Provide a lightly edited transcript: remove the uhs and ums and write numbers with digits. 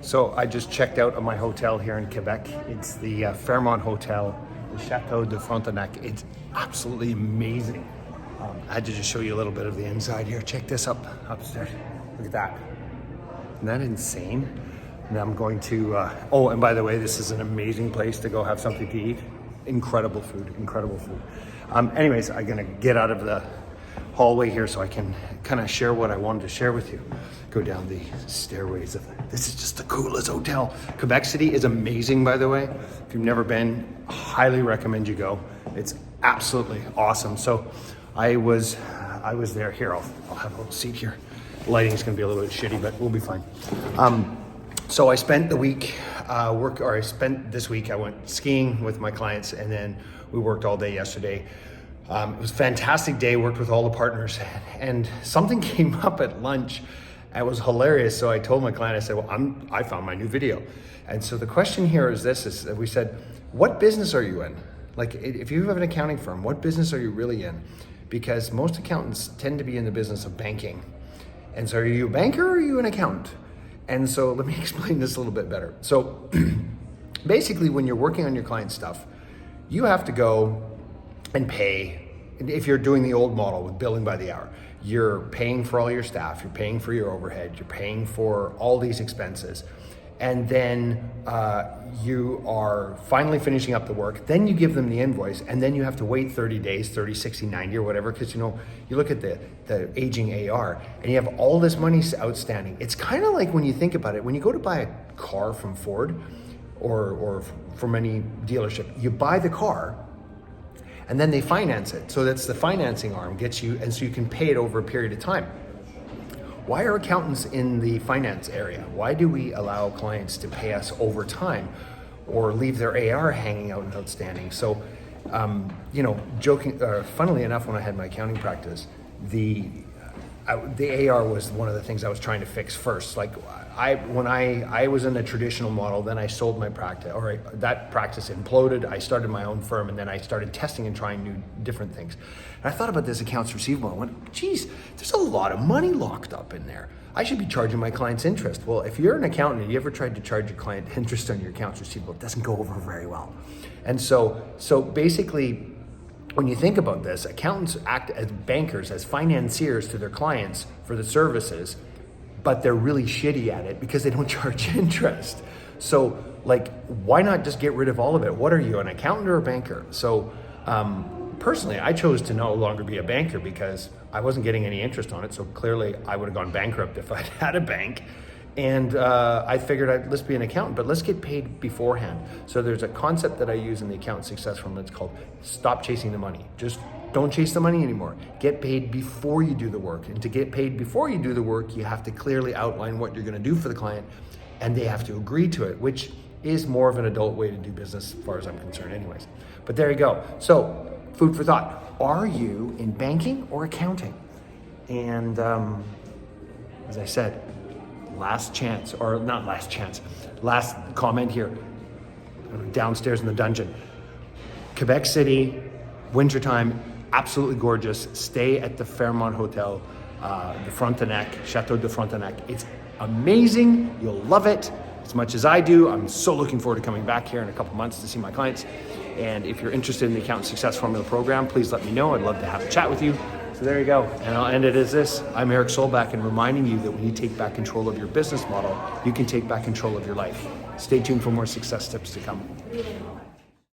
So I just checked out of my hotel here in Quebec. It's the Fairmont Hotel, the Chateau de Frontenac. It's absolutely amazing. I had to just show you a little bit of the inside here. Check this up upstairs. Look at that. Isn't that insane? And I'm going to, oh, and by the way, this is an amazing place to go have something to eat. Incredible food, incredible food. Anyways, I'm gonna get out of the hallway here so I can kind of share what I wanted to share with you. Go down the stairways of this is just the coolest hotel. Quebec City is amazing, by the way. If you've never been, highly recommend you go. It's absolutely awesome. So I was there. Here, I'll have a little seat here. The lighting's gonna be a little bit shitty, but we'll be fine. So I spent the week I spent this week, I went skiing with my clients, and then we worked all day yesterday. It was a fantastic day, worked with all the partners, and something came up at lunch. It was hilarious. So I told my client, I said, well, I found my new video. And so the question here is this, is we said, what business are you in? Like, if you have an accounting firm, what business are you really in? Because most accountants tend to be in the business of banking. And so are you a banker or are you an accountant? And so let me explain this a little bit better. So basically, when you're working on your client stuff, you have to go and pay. If you're doing the old model with billing by the hour, you're paying for all your staff, you're paying for your overhead, you're paying for all these expenses. And then you are finally finishing up the work. Then you give them the invoice, and then you have to wait 30 days, 30, 60, 90 or whatever, because you look at the aging AR and you have all this money outstanding. It's kind of like when you think about it, when you go to buy a car from Ford or from any dealership, you buy the car and then they finance it. So that's the financing arm gets you, and so you can pay it over a period of time. Why are accountants in the finance area? Why do we allow clients to pay us over time or leave their AR hanging out and outstanding? So, funnily enough, when I had my accounting practice, the AR was one of the things I was trying to fix first. Like when I was in a traditional model, then I sold my practice, or that practice imploded. I started my own firm, and then I started testing and trying new different things. And I thought about this accounts receivable. I went, geez, there's a lot of money locked up in there. I should be charging my clients interest. Well, if you're an accountant and you ever tried to charge your client interest on your accounts receivable, it doesn't go over very well. And so basically, when you think about this, accountants act as bankers, as financiers to their clients for the services, but they're really shitty at it because they don't charge interest. So, like, why not just get rid of all of it? What are you, an accountant or a banker? So, personally, I chose to no longer be a banker because I wasn't getting any interest on it. So clearly, I would have gone bankrupt if I'd had a bank. And I figured let's be an accountant, but let's get paid beforehand. So there's a concept that I use in the Accountant Success Firm that's called stop chasing the money. Just don't chase the money anymore. Get paid before you do the work. And to get paid before you do the work, you have to clearly outline what you're gonna do for the client, and they have to agree to it, which is more of an adult way to do business as far as I'm concerned anyways. But there you go. So food for thought. Are you in banking or accounting? And as I said, last comment here, downstairs in the dungeon. Quebec City, wintertime, absolutely gorgeous. Stay at the Fairmont Hotel, the Frontenac, Chateau de Frontenac. It's amazing, you'll love it as much as I do. I'm so looking forward to coming back here in a couple months to see my clients. And if you're interested in the Accountant Success Formula program, please let me know. I'd love to have a chat with you. So there you go. And I'll end it as this. I'm Erik Solbakken, reminding you that when you take back control of your business model, you can take back control of your life. Stay tuned for more success tips to come.